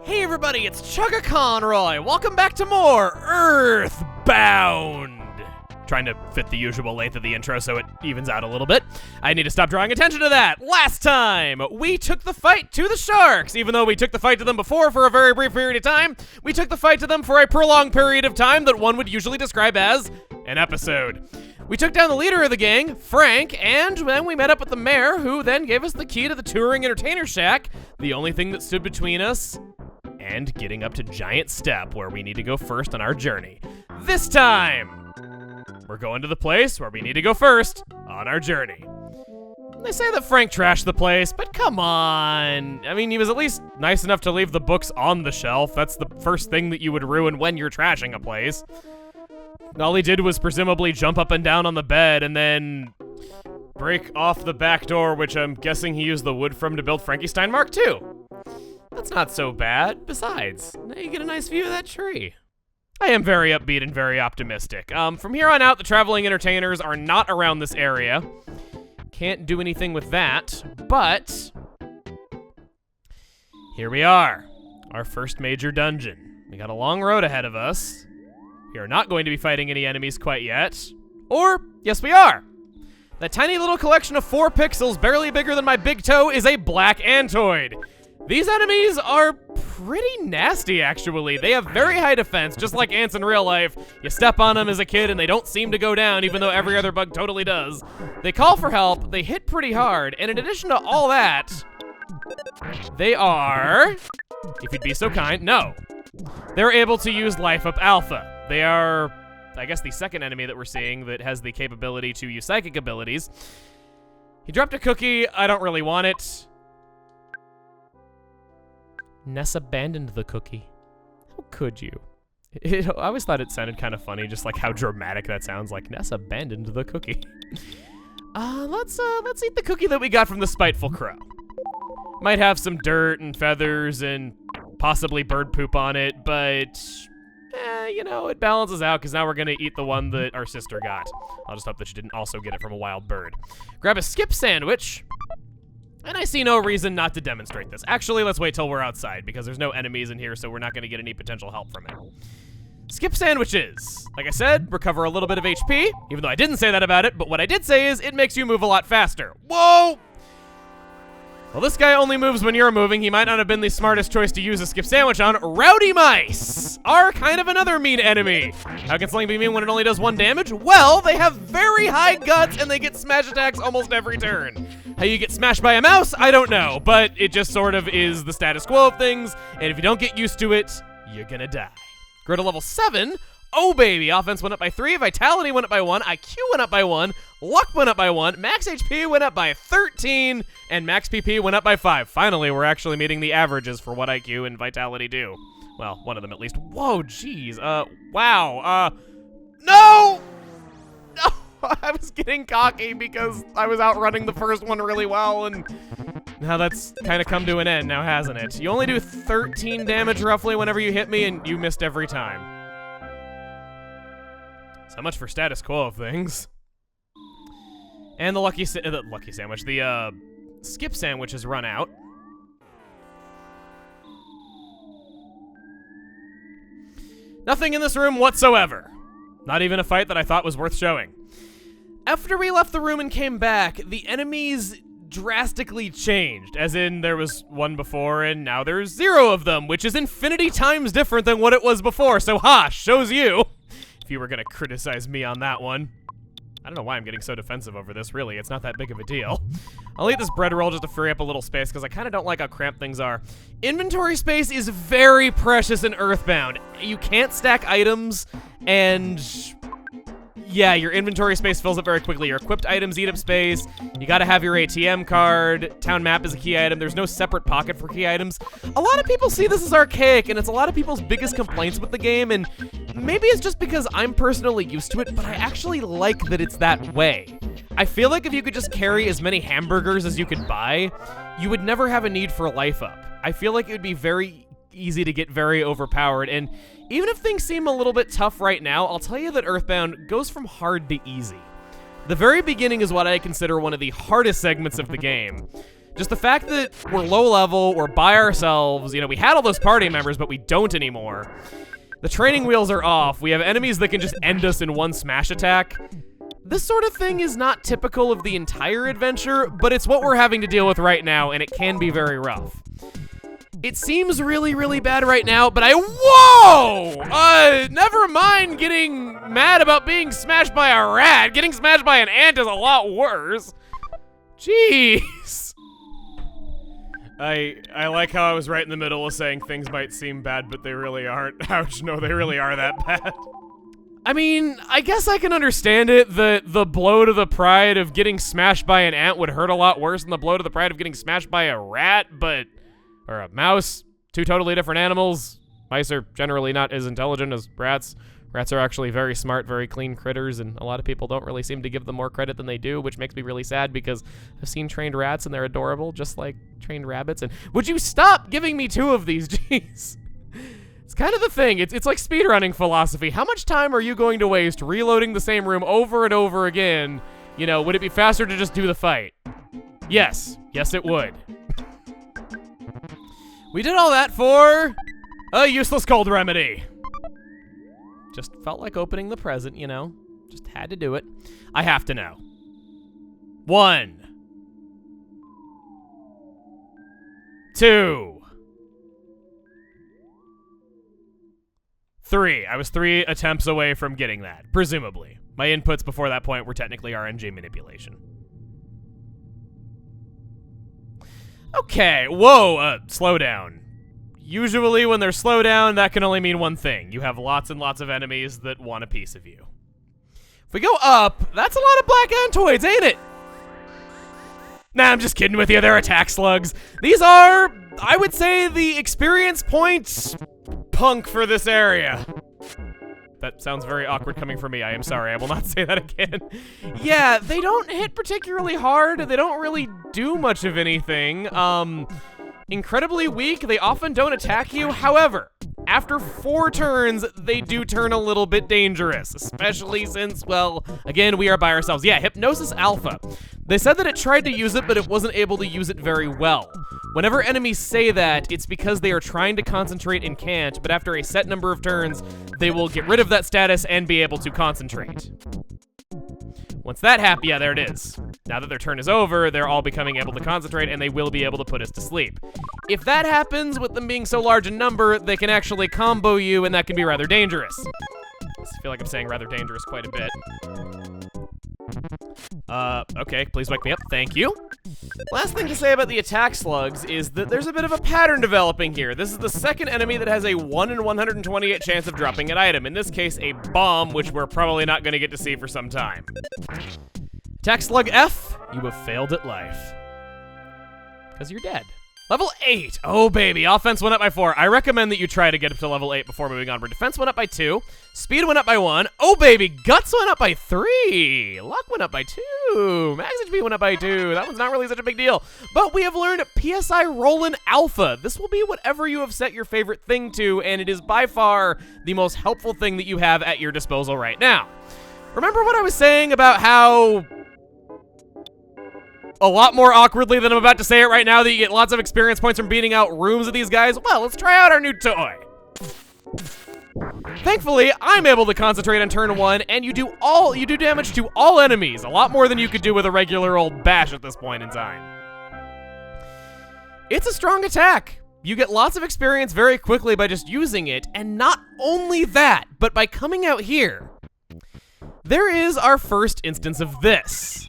Hey everybody, it's Chugga Conroy. Welcome back to more EarthBound. Trying to fit the usual length of the intro so it evens out a little bit. I need to stop drawing attention to that. Last time, we took the fight to the sharks. Even though we took the fight to them before for a very brief period of time, we took the fight to them for a prolonged period of time that one would usually describe as an episode. We took down the leader of the gang, Frank, and then we met up with the mayor, who then gave us the key to the touring entertainer shack, the only thing that stood between us and getting up to Giant Step, where we need to go first on our journey. This time, we're going to the place where we need to go first on our journey. They say that Frank trashed the place, but come on. I mean, he was at least nice enough to leave the books on the shelf. That's the first thing that you would ruin when you're trashing a place. All he did was presumably jump up and down on the bed and then break off the back door, which I'm guessing he used the wood from to build Frankenstein Mark II. That's not so bad. Besides, now you get a nice view of that tree. I am very upbeat and very optimistic. From here on out, the traveling entertainers are not around this area. Can't do anything with that, but here we are, our first major dungeon. We got a long road ahead of us. We are not going to be fighting any enemies quite yet. Or, yes we are. That tiny little collection of 4 pixels, barely bigger than my big toe, is a black Antoid. These enemies are pretty nasty, actually. They have very high defense, just like ants in real life. You step on them as a kid and they don't seem to go down, even though every other bug totally does. They call for help, they hit pretty hard, and in addition to all that, they are, if you'd be so kind, no. They're able to use Life Up Alpha. They are, I guess, the second enemy that we're seeing that has the capability to use psychic abilities. He dropped a cookie. I don't really want it. Ness abandoned the cookie. How could you? I always thought it sounded kind of funny, just like how dramatic that sounds, like Ness abandoned the cookie. Let's eat the cookie that we got from the Spiteful Crow. Might have some dirt and feathers and possibly bird poop on it, but you know, it balances out because now we're gonna eat the one that our sister got. I'll just hope that she didn't also get it from a wild bird. Grab a skip sandwich, and I see no reason not to demonstrate this. Actually, let's wait till we're outside because there's no enemies in here, so we're not gonna get any potential help from it. Skip sandwiches. Like I said, recover a little bit of HP, even though I didn't say that about it, but what I did say is it makes you move a lot faster. Whoa! Well, this guy only moves when you're moving. He might not have been the smartest choice to use a skip sandwich on. Rowdy mice are kind of another mean enemy. How can something be mean when it only does 1 damage? Well, they have very high guts and they get smash attacks almost every turn. How you get smashed by a mouse, I don't know, but it just sort of is the status quo of things, and if you don't get used to it, you're gonna die. Grow to level 7. Oh baby, offense went up by 3, vitality went up by 1, IQ went up by 1, luck went up by 1, max HP went up by 13, and max PP went up by 5. Finally, we're actually meeting the averages for what IQ and vitality do. Well, one of them at least. Whoa, jeez, wow, no! No, I was getting cocky because I was outrunning the first one really well, and now that's kind of come to an end now, hasn't it? You only do 13 damage roughly whenever you hit me, and you missed every time. So much for status quo of things. And the the skip sandwich has run out. Nothing in this room whatsoever. Not even a fight that I thought was worth showing. After we left the room and came back, the enemies drastically changed. As in, there was 1 before and now there's 0 of them, which is infinity times different than what it was before. So ha, shows you. If you were gonna criticize me on that one. I don't know why I'm getting so defensive over this, really. It's not that big of a deal. I'll eat this bread roll just to free up a little space because I kind of don't like how cramped things are. Inventory space is very precious in EarthBound. You can't stack items, and yeah, your inventory space fills up very quickly. Your equipped items eat up space. You gotta have your ATM card. Town map is a key item. There's no separate pocket for key items. A lot of people see this as archaic, and it's a lot of people's biggest complaints with the game, and maybe it's just because I'm personally used to it, but I actually like that it's that way. I feel like if you could just carry as many hamburgers as you could buy, you would never have a need for life up. I feel like it would be very easy to get very overpowered, and even if things seem a little bit tough right now, I'll tell you that EarthBound goes from hard to easy. The very beginning is what I consider one of the hardest segments of the game. Just the fact that we're low level, we're by ourselves, you know, we had all those party members, but we don't anymore. The training wheels are off. We have enemies that can just end us in one smash attack. This sort of thing is not typical of the entire adventure, but it's what we're having to deal with right now, and it can be very rough. It seems really, really bad right now, but whoa! Never mind getting mad about being smashed by a rat. Getting smashed by an ant is a lot worse. Jeez. I like how I was right in the middle of saying things might seem bad, but they really aren't. Ouch, no, they really are that bad. I mean, I guess I can understand it. The blow to the pride of getting smashed by an ant would hurt a lot worse than the blow to the pride of getting smashed by a rat, or a mouse. Two totally different animals. Mice are generally not as intelligent as rats. Rats are actually very smart, very clean critters, and a lot of people don't really seem to give them more credit than they do, which makes me really sad because I've seen trained rats and they're adorable, just like trained rabbits. And would you stop giving me two of these? Jeez. It's kind of the thing. It's like speedrunning philosophy. How much time are you going to waste reloading the same room over and over again? You know, would it be faster to just do the fight? Yes. Yes, it would. We did all that for a useless cold remedy. Just felt like opening the present, you know? Just had to do it. I have to know. 1, 2, 3. I was 3 attempts away from getting that, presumably. My inputs before that point were technically RNG manipulation. Okay, whoa, slow down. Usually when there's slow down, that can only mean one thing. You have lots and lots of enemies that want a piece of you. If we go up, that's a lot of black antoids, ain't it? Nah, I'm just kidding with you. They're attack slugs. These are, I would say, the experience points punk for this area. That sounds very awkward coming from me. I am sorry. I will not say that again. Yeah, they don't hit particularly hard. They don't really do much of anything. Incredibly weak. They often don't attack you. However, after 4 turns, they do turn a little bit dangerous, especially since, well, again, we are by ourselves. Yeah, Hypnosis Alpha. They said that it tried to use it, but it wasn't able to use it very well. Whenever enemies say that, it's because they are trying to concentrate and can't, but after a set number of turns, they will get rid of that status and be able to concentrate. Once that happens, yeah, there it is. Now that their turn is over, they're all becoming able to concentrate, and they will be able to put us to sleep. If that happens, with them being so large in number, they can actually combo you, and that can be rather dangerous. I feel like I'm saying rather dangerous quite a bit. Okay, please wake me up. Thank you. Last thing to say about the attack slugs is that there's a bit of a pattern developing here. This is the second enemy that has a 1 in 128 chance of dropping an item. In this case, a bomb, which we're probably not going to get to see for some time. Attack slug F, you have failed at life. Because you're dead. Level 8. Oh, baby. Offense went up by 4. I recommend that you try to get up to level 8 before moving on. Defense went up by 2. Speed went up by 1. Oh, baby. Guts went up by 3. Luck went up by 2. Max HP went up by 2. That one's not really such a big deal. But we have learned PSI Rollin' Alpha. This will be whatever you have set your favorite thing to, and it is by far the most helpful thing that you have at your disposal right now. Remember what I was saying about how... a lot more awkwardly than I'm about to say it right now that you get lots of experience points from beating out rooms of these guys? Well, let's try out our new toy. Thankfully, I'm able to concentrate on turn 1, and you do damage to all enemies. A lot more than you could do with a regular old bash at this point in time. It's a strong attack. You get lots of experience very quickly by just using it, and not only that, but by coming out here. There is our first instance of this.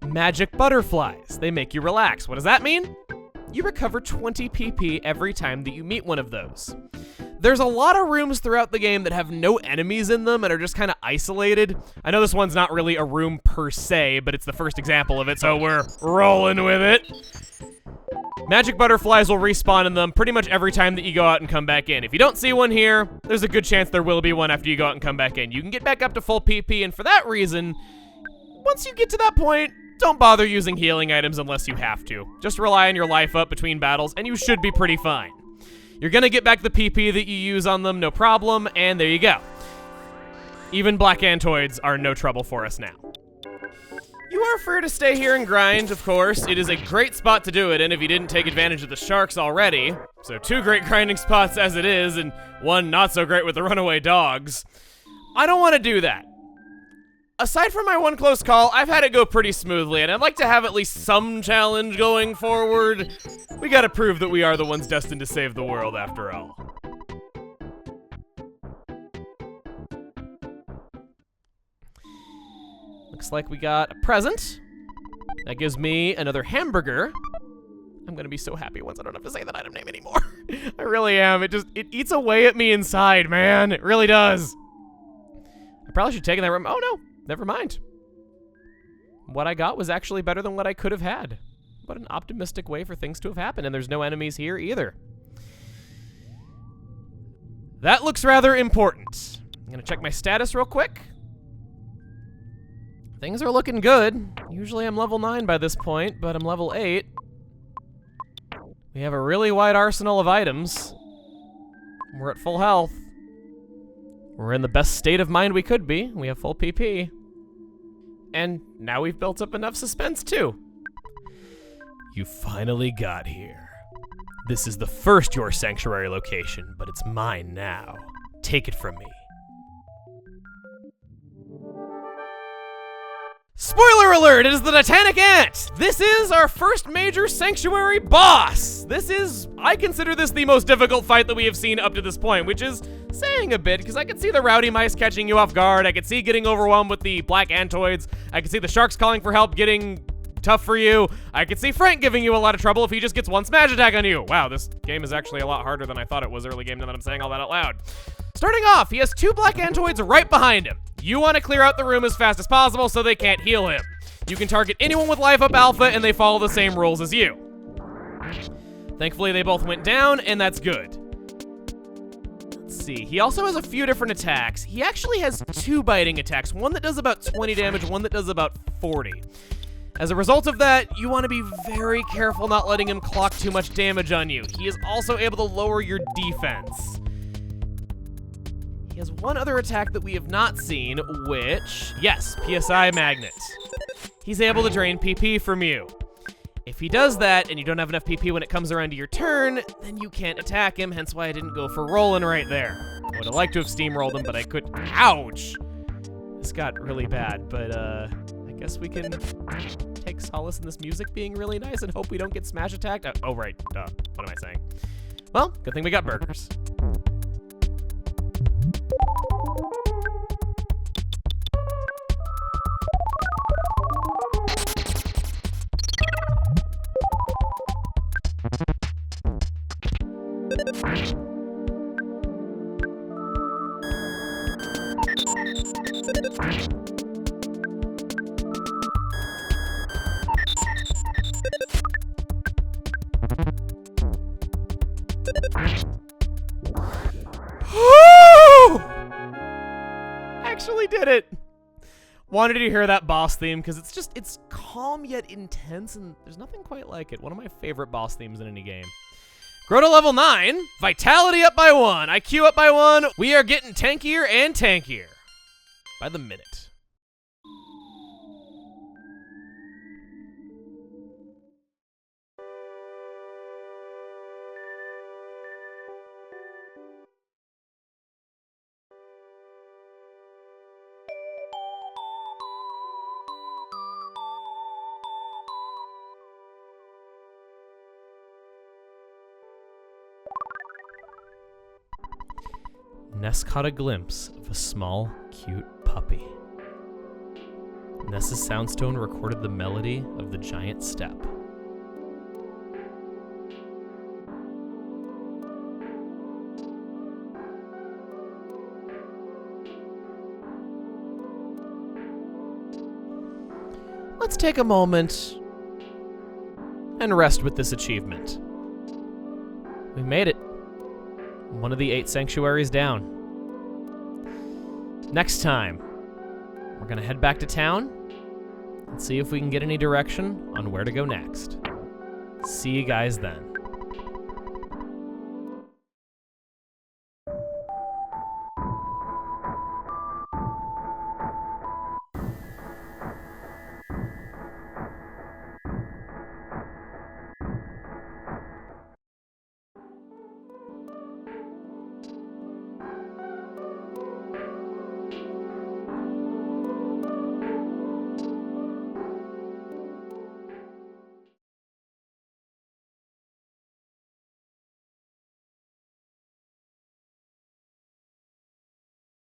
Magic butterflies. They make you relax. What does that mean? You recover 20 PP every time that you meet one of those. There's a lot of rooms throughout the game that have no enemies in them and are just kind of isolated. I know this one's not really a room per se, but it's the first example of it, so we're rolling with it. Magic butterflies will respawn in them pretty much every time that you go out and come back in. If you don't see one here, there's a good chance there will be one after you go out and come back in. You can get back up to full PP, and for that reason, once you get to that point, don't bother using healing items unless you have to. Just rely on your life up between battles, and you should be pretty fine. You're gonna get back the PP that you use on them, no problem, and there you go. Even black antoids are no trouble for us now. You are free to stay here and grind, of course. It is a great spot to do it in if you didn't take advantage of the sharks already. So 2 great grinding spots as it is, and 1 not so great with the runaway dogs. I don't want to do that. Aside from my 1 close call, I've had it go pretty smoothly, and I'd like to have at least some challenge going forward. We gotta prove that we are the ones destined to save the world after all. Looks like we got a present. That gives me another hamburger. I'm gonna be so happy once I don't have to say that item name anymore. I really am. It eats away at me inside, man. It really does. I probably should take in that room. Oh no, never mind. What I got was actually better than what I could have had. What an optimistic way for things to have happened, and there's no enemies here either. That looks rather important. I'm gonna check my status real quick. Things are looking good. Usually I'm level 9 by this point, but I'm level 8. We have a really wide arsenal of items. We're at full health. We're in the best state of mind we could be. We have full PP. And now we've built up enough suspense too. You finally got here. This is the first Your Sanctuary location, but it's mine now. Take it from me. Spoiler alert, it is the Titanic Ant! This is our first major sanctuary boss! I consider this the most difficult fight that we have seen up to this point, which is saying a bit, because I could see the rowdy mice catching you off guard, I could see getting overwhelmed with the black antoids, I could see the sharks calling for help getting tough for you, I could see Frank giving you a lot of trouble if he just gets 1 smash attack on you. Wow, this game is actually a lot harder than I thought it was early game now that I'm saying all that out loud. Starting off, he has 2 black antoids right behind him. You want to clear out the room as fast as possible so they can't heal him. You can target anyone with life up alpha and they follow the same rules as you. Thankfully, they both went down, and that's good. Let's see, he also has a few different attacks. He actually has 2 biting attacks, one that does about 20 damage, one that does about 40. As a result of that, you want to be very careful not letting him clock too much damage on you. He is also able to lower your defense. He has 1 other attack that we have not seen, which, yes, PSI Magnet. He's able to drain PP from you. If he does that, and you don't have enough PP when it comes around to your turn, then you can't attack him, hence why I didn't go for rolling right there. I would have liked to have steamrolled him, but I couldn't. Ouch! This got really bad, but I guess we can take solace in this music being really nice and hope we don't get smash attacked. Oh, right, duh. What am I saying? Well, good thing we got burgers. Actually did it. Wanted to hear that boss theme because it's calm yet intense, and there's nothing quite like it. One of my favorite boss themes in any game. Grow to level 9, vitality up by 1, IQ up by 1. We are getting tankier and tankier by the minute. Ness caught a glimpse of a small, cute puppy. Ness's soundstone recorded the melody of the giant step. Let's take a moment and rest with this achievement. We made it. 1 of the 8 sanctuaries down. Next time, we're gonna head back to town and see if we can get any direction on where to go next. See you guys then.